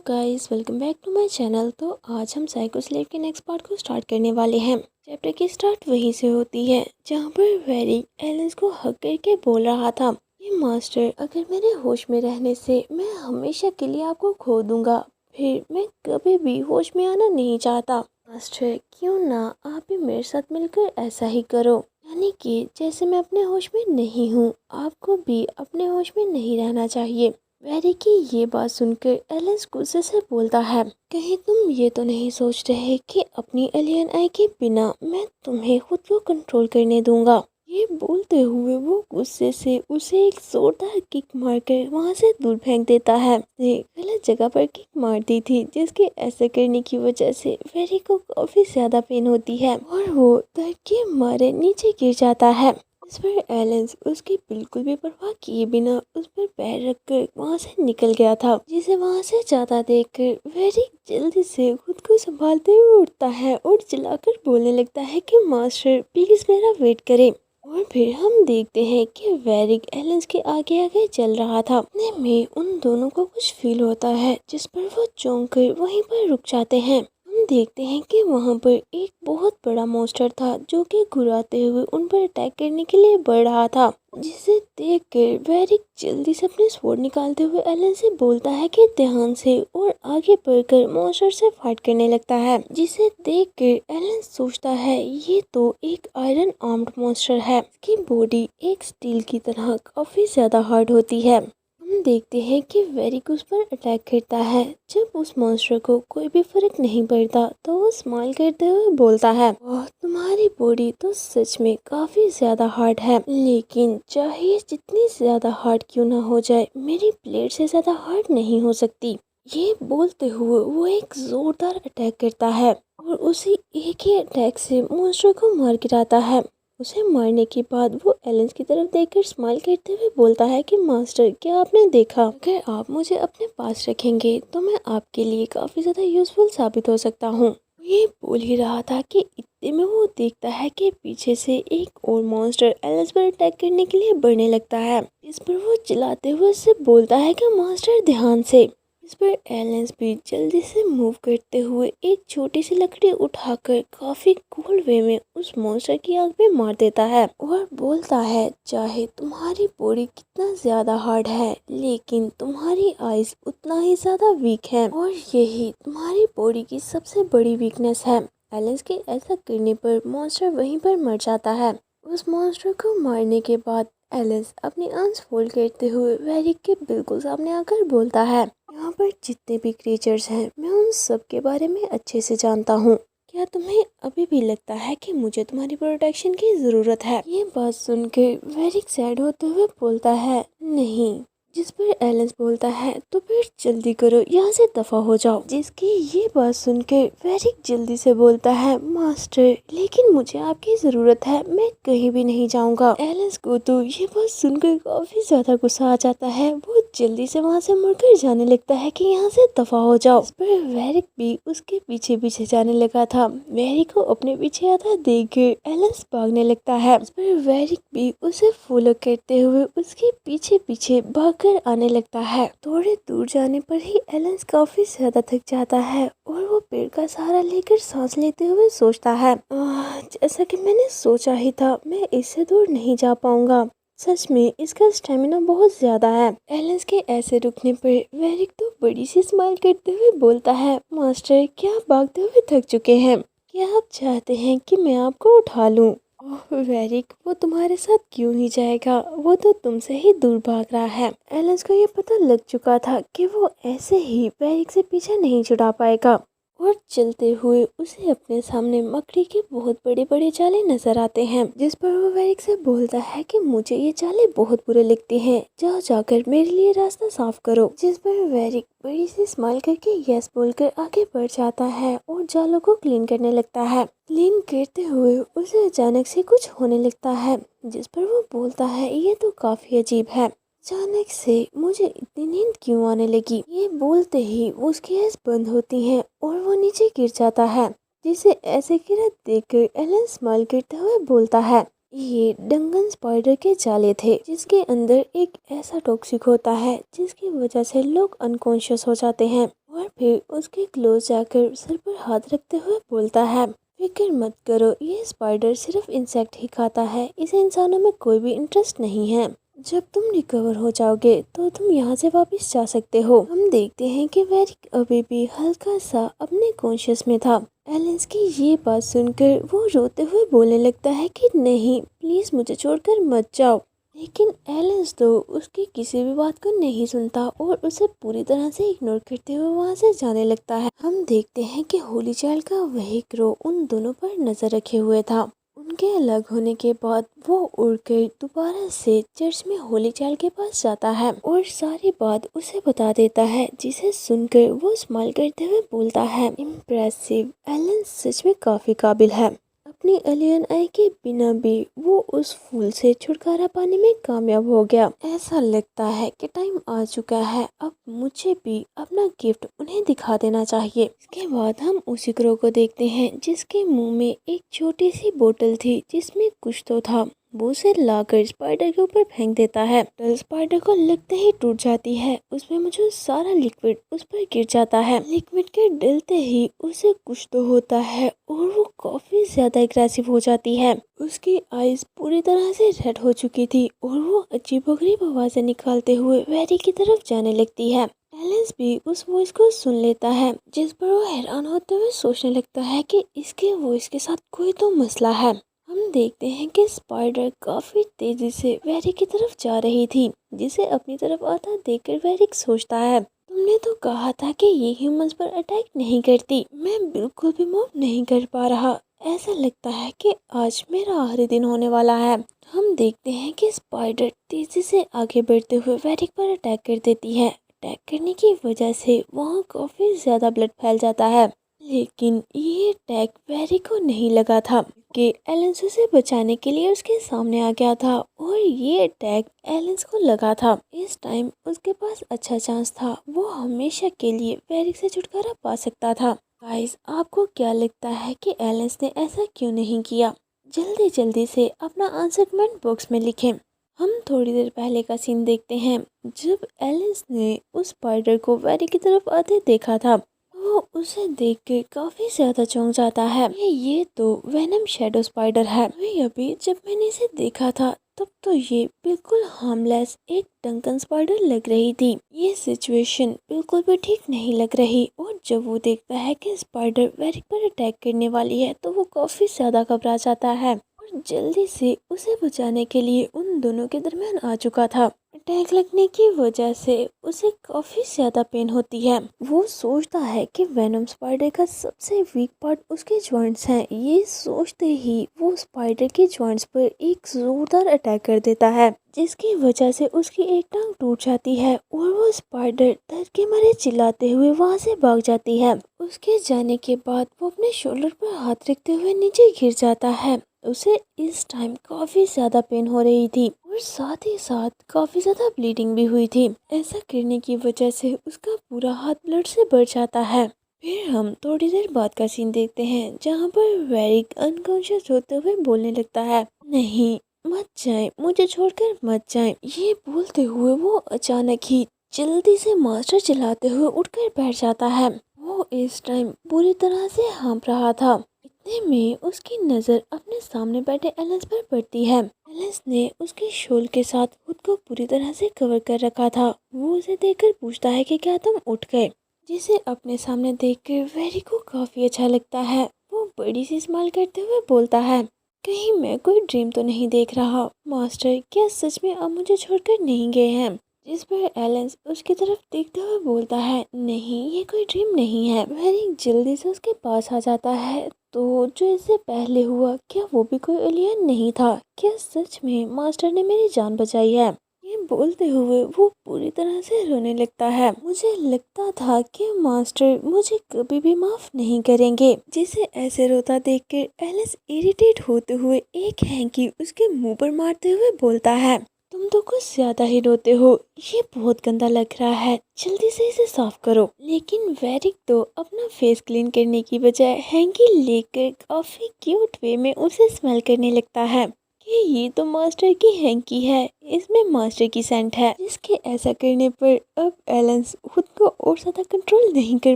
Guys, welcome back to my channel. तो आज हम साइको स्लेव के नेक्स्ट पार्ट को स्टार्ट करने वाले हैं। चैप्टर की स्टार्ट वहीं से होती है जहां पर वेरिक एलिस को हक करके बोल रहा था, ये मास्टर, अगर मेरे होश में रहने से मैं हमेशा के लिए आपको खो दूंगा, फिर मैं कभी भी होश में आना नहीं चाहता। मास्टर, क्यों ना आप भी मेरे साथ मिलकर ऐसा ही करो, यानी कि जैसे मैं अपने होश में नहीं हूँ, आपको भी अपने होश में नहीं रहना चाहिए। वेरी की ये बात सुनकर एलिस गुस्से से बोलता है, कहीं तुम ये तो नहीं सोच रहे कि अपनी एलियन आई के बिना मैं तुम्हें खुद को कंट्रोल करने दूंगा। ये बोलते हुए वो गुस्से से उसे एक जोरदार किक मारकर वहां से दूर फेंक देता है। ये गलत जगह पर किक मार दी थी, जिसके ऐसे करने की वजह से वेरी को काफी ज्यादा पेन होती है और वो दर्द के मारे नीचे गिर जाता है। इस पर एलेंस उसकी बिल्कुल भी परवाह किए बिना उस पर पैर रखकर वहां से निकल गया था, जिसे वहां से जाता देखकर वेरी जल्दी से खुद को संभालते हुए उठता है और चिल्लाकर बोलने लगता है कि मास्टर प्लीज मेरा वेट करें। और फिर हम देखते हैं कि वेरिक एलेंस के आगे आगे चल रहा था। इतने में उन दोनों को कुछ फील होता है, जिस पर वो चौंक कर वहीं पर रुक जाते हैं। हम देखते हैं कि वहां पर एक बहुत बड़ा मॉन्स्टर था जो कि घुराते हुए उन पर अटैक करने के लिए बढ़ रहा था, जिसे देखकर वेरिक जल्दी से अपने स्वॉर्ड निकालते हुए एलन से बोलता है कि ध्यान से, और आगे बढ़कर मॉन्स्टर से फाइट करने लगता है। जिसे देखकर एलन सोचता है ये तो एक आयरन आर्म्ड मॉन्स्टर है, इसकी बॉडी एक स्टील की तरह काफी ज्यादा हार्ड होती है। हम देखते हैं कि वेरिक उस पर अटैक करता है। जब उस मॉन्स्टर को कोई भी फर्क नहीं पड़ता तो वो स्माइल करते हुए बोलता है, ओह तुम्हारी बॉडी तो सच में काफी ज्यादा हार्ड है, लेकिन चाहे जितनी ज्यादा हार्ड क्यों ना हो जाए, मेरी प्लेट से ज्यादा हार्ड नहीं हो सकती। ये बोलते हुए वो एक जोरदार अटैक करता है और उसी एक ही अटैक से मॉन्स्टर को मार गिराता है। उसे मारने के बाद वो एलेंस की तरफ देखकर स्माइल करते हुए बोलता है कि मास्टर, क्या आपने देखा, अगर आप मुझे अपने पास रखेंगे तो मैं आपके लिए काफी ज्यादा यूजफुल साबित हो सकता हूँ। ये बोल ही रहा था कि इतने में वो देखता है कि पीछे से एक और मॉन्स्टर एलेंस पर अटैक करने के लिए बढ़ने लगता है। इस पर वो चिल्लाते हुए उससे बोलता है कि मास्टर ध्यान से। इस पर एलेंस भी जल्दी से मूव करते हुए एक छोटी सी लकड़ी उठाकर काफी कूल वे में उस मॉन्स्टर की आंख में मार देता है और बोलता है, चाहे तुम्हारी बॉडी कितना ज्यादा हार्ड है, लेकिन तुम्हारी आइज उतना ही ज्यादा वीक है और यही तुम्हारी बॉडी की सबसे बड़ी वीकनेस है। एलेंस के ऐसा करने पर मॉन्स्टर वहीं पर मर जाता है। उस मॉन्स्टर को मारने के बाद एलिस अपनी आर्म्स फोल्ड करते हुए वेरिक के बिल्कुल सामने आकर बोलता है, यहाँ पर जितने भी क्रिएचर्स हैं मैं उन सब के बारे में अच्छे से जानता हूँ। क्या तुम्हें अभी भी लगता है कि मुझे तुम्हारी प्रोटेक्शन की जरूरत है? ये बात सुनकर वेरिक सैड होते हुए बोलता है, नहीं। जिस पर एलेंस बोलता है, तो फिर जल्दी करो, यहाँ से दफा हो जाओ। जिसकी ये बात सुनकर वेरिक जल्दी से बोलता है, मास्टर लेकिन मुझे आपकी जरूरत है, मैं कहीं भी नहीं जाऊंगा। एलेंस को तो ये बात सुनकर काफी ज्यादा गुस्सा आ जाता है। वो जल्दी से वहाँ से मुड़कर जाने लगता है कि यहाँ से दफा हो जाओ। इस पर वेरिक भी उसके पीछे पीछे जाने लगा था। वेरिक को अपने पीछे आता देखकर एलेंस भागने लगता है। इस पर वेरिक भी उसे फॉलो करते हुए उसके पीछे पीछे भागकर आने लगता है। थोड़े दूर जाने पर ही एलेंस काफी ज्यादा थक जाता है और वो पेड़ का सहारा लेकर सांस लेते हुए सोचता है, जैसा कि मैंने सोचा ही था, मैं इससे दूर नहीं जा पाऊंगा। सच में इसका स्टेमिना बहुत ज्यादा है। एलेंस के ऐसे रुकने पर वेरिक तो बड़ी सी स्माइल करते हुए बोलता है, मास्टर क्या आप भागते हुए थक चुके हैं? क्या आप चाहते हैं कि मैं आपको उठा लूं? ओह वेरिक, वो तुम्हारे साथ क्यों ही जाएगा, वो तो तुमसे ही दूर भाग रहा है। एलेंस को ये पता लग चुका था कि वो ऐसे ही वेरिक से पीछा नहीं छुड़ा पाएगा और चलते हुए उसे अपने सामने मकड़ी के बहुत बड़े बड़े जाले नजर आते हैं। जिस पर वो वेरिक से बोलता है कि मुझे ये जाले बहुत बुरे लगते हैं, जाओ जाकर मेरे लिए रास्ता साफ करो। जिस पर वेरिक बड़ी सी स्माइल करके यस बोलकर आगे बढ़ जाता है और जालों को क्लीन करने लगता है। क्लीन करते हुए उसे अचानक से कुछ होने लगता है, जिस पर वो बोलता है, ये तो काफी अजीब है, अचानक से मुझे इतनी नींद क्यों आने लगी। ये बोलते ही उसकी आँखें बंद होती हैं और वो नीचे गिर जाता है। जिसे ऐसे गिरा देखकर एलन स्माइल करते हुए बोलता है, ये डंगन स्पाइडर के जाले थे, जिसके अंदर एक ऐसा टॉक्सिक होता है जिसकी वजह से लोग अनकॉन्शियस हो जाते हैं और फिर उसके क्लोज जाकर सर पर हाथ रखते हुए बोलता है, फिक्र मत करो, ये स्पाइडर सिर्फ इंसेक्ट ही खाता है, इसे इंसानों में कोई भी इंटरेस्ट नहीं है। जब तुम रिकवर हो जाओगे तो तुम यहाँ से वापस जा सकते हो। हम देखते हैं कि वेरिक अभी भी हल्का सा अपने कॉन्शियस में था। एलेंस की ये बात सुनकर वो रोते हुए बोलने लगता है कि नहीं, प्लीज मुझे छोड़कर मत जाओ। लेकिन एलेंस तो उसकी किसी भी बात को नहीं सुनता और उसे पूरी तरह से इग्नोर करते हुए वहाँ से जाने लगता है। हम देखते हैं कि होली चाइल्ड का वही क्रो उन दोनों पर नजर रखे हुए था। उनके अलग होने के बाद वो उड़कर दोबारा से चर्च में होली चाइल्ड के पास जाता है और सारी बात उसे बता देता है, जिसे सुनकर वो स्माइल करते हुए बोलता है, इम्प्रेसिव, एलेंस सच में काफी काबिल है। अपनी एलियन आई के बिना भी वो उस फूल से छुटकारा पाने में कामयाब हो गया। ऐसा लगता है कि टाइम आ चुका है, अब मुझे भी अपना गिफ्ट उन्हें दिखा देना चाहिए। इसके बाद हम उसी क्रो को देखते हैं जिसके मुंह में एक छोटी सी बोतल थी जिसमें कुछ तो था। वो उसे लाकर स्पाइडर के ऊपर फेंक देता है। स्पाइडर को लगते ही टूट जाती है, उसमें मुझे सारा लिक्विड उस पर गिर जाता है। लिक्विड के डलते ही उसे कुछ तो होता है और वो काफी ज्यादा एग्रेसिव हो जाती है। उसकी आईज पूरी तरह से रेड हो चुकी थी और वो अजीबोगरीब आवाजें निकालते हुए वेरी की तरफ जाने लगती है। एलेंस भी उस वॉइस को सुन लेता है, जिस पर वो हैरान होते हुए सोचने लगता है कि इसके वॉइस के साथ कोई तो मसला है। हम देखते हैं कि स्पाइडर काफी तेजी से वेरी की तरफ जा रही थी, जिसे अपनी तरफ आता देखकर वेरिक सोचता है, तुमने तो कहा था कि ये ह्यूमंस पर अटैक नहीं करती, मैं बिल्कुल भी मूव नहीं कर पा रहा। ऐसा लगता है कि आज मेरा आखिरी दिन होने वाला है। हम देखते हैं कि स्पाइडर तेजी से आगे बढ़ते हुए वेरिक पर अटैक कर देती है। अटैक करने की वजह से वहाँ काफी ज्यादा ब्लड फैल जाता है, लेकिन ये अटैक वेरी को नहीं लगा था कि एलेंस उसे बचाने के लिए उसके सामने आ गया था और ये अटैक एलेंस को लगा था। इस टाइम उसके पास अच्छा चांस था, वो हमेशा के लिए वेरिक से छुटकारा पा सकता था। गाइस, आपको क्या लगता है कि एलेंस ने ऐसा क्यों नहीं किया? जल्दी जल्दी से अपना आंसर कमेंट बॉक्स में लिखें। हम थोड़ी देर पहले का सीन देखते हैं जब एलेंस ने उस स्पाइडर को वेरी की तरफ आते देखा था। वो उसे देख के काफी ज्यादा चौंक जाता है। ये तो वेनम शैडो स्पाइडर है। अभी जब मैंने इसे देखा था तब तो ये बिल्कुल हार्मलेस एक डंकन स्पाइडर लग रही थी। ये सिचुएशन बिल्कुल भी ठीक नहीं लग रही और जब वो देखता है कि स्पाइडर वेरिक पर अटैक करने वाली है तो वो काफी ज्यादा घबरा जाता है और जल्दी से उसे बचाने के लिए उन दोनों के दरमियान आ चुका था। अटैक लगने की वजह से उसे काफी ज्यादा पेन होती है। वो सोचता है कि वेनम स्पाइडर का सबसे वीक पार्ट उसके जॉइंट्स हैं। ये सोचते ही वो स्पाइडर के जॉइंट्स पर एक जोरदार अटैक कर देता है, जिसकी वजह से उसकी एक टांग टूट जाती है और वो स्पाइडर दर्द के मारे चिल्लाते हुए वहाँ से भाग जाती है। उसके जाने के बाद वो अपने शोल्डर पर हाथ रखते हुए नीचे गिर जाता है। उसे इस टाइम काफी ज्यादा पेन हो रही थी और साथ ही साथ काफी ज्यादा ब्लीडिंग भी हुई थी। ऐसा करने की वजह से उसका पूरा हाथ ब्लड से भर जाता है। फिर हम थोड़ी देर बाद का सीन देखते हैं जहाँ पर वेरिक अनकॉन्शियस होते हुए बोलने लगता है, नहीं मत जाएं, मुझे छोड़कर मत जाएं। ये बोलते हुए वो अचानक ही जल्दी से मास्टर चलाते हुए उठकर बैठ जाता है। वो इस टाइम बुरी तरह से हाँफ रहा था। इतने में उसकी नजर अपने सामने बैठे एलेंस पर पड़ती है। एलेंस ने उसके शॉल के साथ खुद को पूरी तरह से कवर कर रखा था। वो उसे देखकर पूछता है कि क्या तुम उठ गए, जिसे अपने सामने देखकर वेरी को काफी अच्छा लगता है। वो बड़ी सी स्माइल करते हुए बोलता है, कहीं मैं कोई ड्रीम तो नहीं देख रहा मास्टर, क्या सच में आप मुझे छोड़कर नहीं गए हैं? जिस पर एलेंस उसकी तरफ देखते हुए बोलता है, नहीं ये कोई ड्रीम नहीं है। वेरी जल्दी से उसके पास आ जाता है, तो जो इससे पहले हुआ क्या वो भी कोई एलियन नहीं था? क्या सच में मास्टर ने मेरी जान बचाई है? ये बोलते हुए वो पूरी तरह से रोने लगता है। मुझे लगता था कि मास्टर मुझे कभी भी माफ नहीं करेंगे। जिसे ऐसे रोता देखकर एलिस इरिटेट होते हुए एक हैंकी उसके मुंह पर मारते हुए बोलता है, तुम तो कुछ ज्यादा ही रोते हो, ये बहुत गंदा लग रहा है, जल्दी से इसे साफ करो। लेकिन वेरिक तो अपना फेस क्लीन करने की बजाय हैंकी लेकर काफी क्यूट वे में उसे स्मेल करने लगता है। कि ये तो मास्टर की हैंकी है, इसमें मास्टर की सेंट है। जिसके ऐसा करने पर अब एलन खुद को और ज्यादा कंट्रोल नहीं कर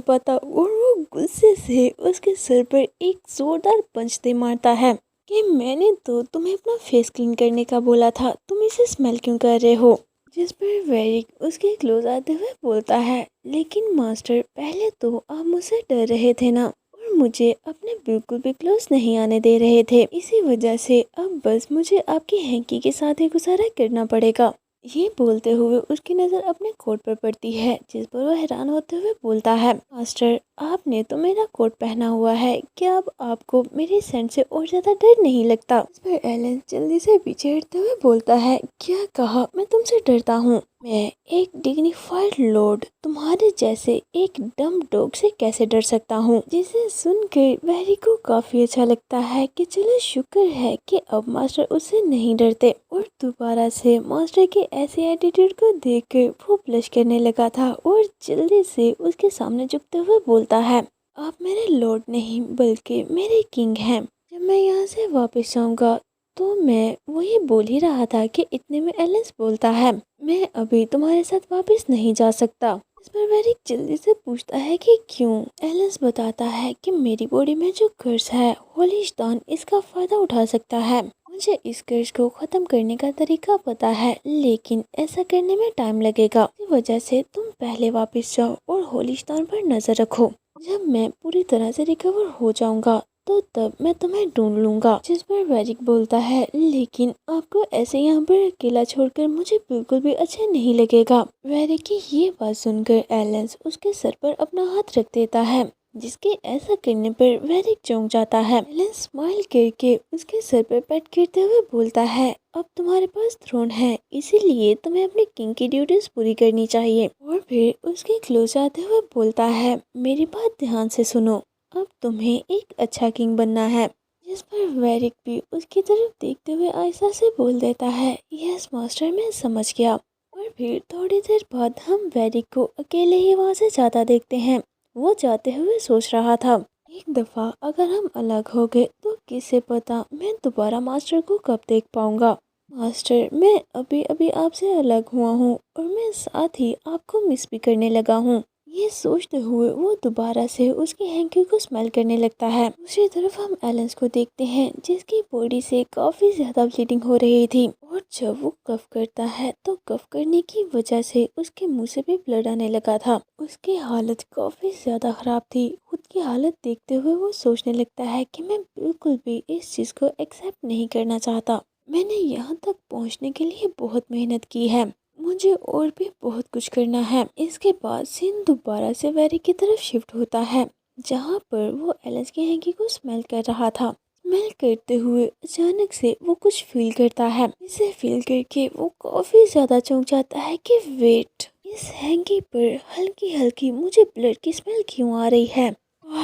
पाता और वो गुस्से से उसके सर पर एक जोरदार पंच दे मारता है कि मैंने तो तुम्हें अपना फेस क्लीन करने का बोला था, तुम इसे स्मेल क्यों कर रहे हो। जिस पर वेरिक उसके क्लोज आते हुए बोलता है, लेकिन मास्टर पहले तो आप मुझसे डर रहे थे ना, और मुझे अपने बिल्कुल भी क्लोज नहीं आने दे रहे थे, इसी वजह से अब बस मुझे आपकी हैंकी के साथ ही गुजारा करना पड़ेगा। ये बोलते हुए उसकी नज़र अपने कोट पर पड़ती है, जिस पर वो हैरान होते हुए बोलता है, मास्टर आपने तो मेरा कोट पहना हुआ है, क्या अब आपको मेरी सेंट से और ज्यादा डर नहीं लगता। इस पर एलन जल्दी से पीछे हटते हुए बोलता है, क्या कहा मैं तुमसे डरता हूँ, मैं एक डिग्निफाइड लॉर्ड तुम्हारे जैसे एक डम डॉग से कैसे डर सकता हूँ। जिसे सुनकर वेरी को काफी अच्छा लगता है कि चलो शुक्र है कि अब मास्टर उससे नहीं डरते, और दोबारा से मास्टर के ऐसे एटीट्यूड को देखकर वो ब्लश करने लगा था और जल्दी से उसके सामने झुकते हुए बोलता है, आप मेरे लॉर्ड नहीं बल्कि मेरे किंग हैं। जब मैं यहाँ से वापस जाऊंगा तो मैं वही बोल ही रहा था कि इतने में एलेंस बोलता है, मैं अभी तुम्हारे साथ वापस नहीं जा सकता। इस पर वेरिक जल्दी से पूछता है कि क्यों। एलेंस बताता है कि मेरी बॉडी में जो कर्ज है होलिस्तान इसका फायदा उठा सकता है, मुझे इस कर्ज को खत्म करने का तरीका पता है, लेकिन ऐसा करने में टाइम लगेगा। इस वजह से तुम पहले वापस जाओ और होलिस्तान पर नजर रखो, जब मैं पूरी तरह से रिकवर हो जाऊंगा तो तब मैं तुम्हें ढूंढ लूंगा। जिस पर वेरिक बोलता है, लेकिन आपको ऐसे यहाँ पर अकेला छोड़कर मुझे बिल्कुल भी अच्छा नहीं लगेगा। वेरिक की ये बात सुनकर एलेंस उसके सर पर अपना हाथ रख देता है, जिसके ऐसा करने पर वेरिक चौंक जाता है। एलेंस स्माइल करके उसके सर पर पेट करते हुए बोलता है, अब तुम्हारे पास थ्रोन है, इसीलिए तुम्हें अपने किंग की ड्यूटीज पूरी करनी चाहिए। और फिर उसके क्लोज आते हुए बोलता है, मेरी बात ध्यान से सुनो, अब तुम्हें एक अच्छा किंग बनना है। जिस पर वेरिक भी उसकी तरफ देखते हुए आयशा से बोल देता है, यस मास्टर मैं समझ गया। और फिर थोड़ी देर बाद हम वेरिक को अकेले ही वहाँ से जाता देखते हैं। वो जाते हुए सोच रहा था, एक दफा अगर हम अलग हो गए तो किसे पता मैं दोबारा मास्टर को कब देख पाऊंगा। मास्टर मैं अभी अभी आपसे अलग हुआ हूँ और मैं साथ ही आपको मिस भी करने लगा हूँ। ये सोचते हुए वो दोबारा से उसकी हैंकी को स्मेल करने लगता है। दूसरी तरफ हम एलेंस को देखते हैं, जिसकी बॉडी से काफी ज्यादा ब्लीडिंग हो रही थी, और जब वो कफ करता है तो कफ करने की वजह से उसके मुंह से भी ब्लड आने लगा था। उसकी हालत काफी ज्यादा खराब थी। खुद की हालत देखते हुए वो सोचने लगता है कि मैं बिल्कुल भी इस चीज को एक्सेप्ट नहीं करना चाहता। मैंने यहाँ तक पहुँचने के लिए बहुत मेहनत की है, मुझे और भी बहुत कुछ करना है। इसके बाद सीन दोबारा से वेरी की तरफ शिफ्ट होता है, जहाँ पर वो एलेंस की हैंकी को स्मेल कर रहा था। स्मेल करते हुए अचानक से वो कुछ फील करता है, इसे फील करके वो काफी ज्यादा चौंक जाता है कि वेट, इस हैंकी पर हल्की हल्की मुझे ब्लड की स्मेल क्यों आ रही है।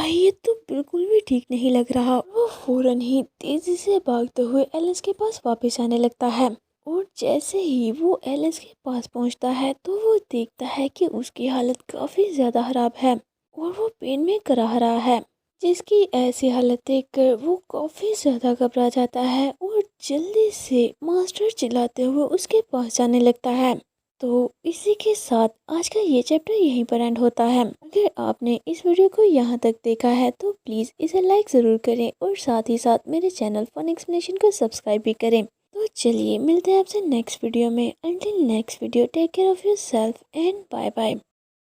ये तो बिल्कुल भी ठीक नहीं लग रहा। वो फौरन ही तेजी से भागते हुए एलेंस के पास वापस आने लगता है, और जैसे ही वो एलिस के पास पहुंचता है तो वो देखता है कि उसकी हालत काफ़ी ज़्यादा खराब है और वो पेन में कराह रहा है। जिसकी ऐसी हालत देखकर वो काफ़ी ज़्यादा घबरा जाता है और जल्दी से मास्टर चिल्लाते हुए उसके पास जाने लगता है। तो इसी के साथ आज का ये चैप्टर यहीं पर एंड होता है। अगर आपने इस वीडियो को यहाँ तक देखा है तो प्लीज़ इसे लाइक ज़रूर करें और साथ ही साथ मेरे चैनल फन एक्सप्लेनेशन को सब्सक्राइब भी करें। तो चलिए मिलते हैं आपसे नेक्स्ट वीडियो में। Until next video, take care of yourself and bye bye.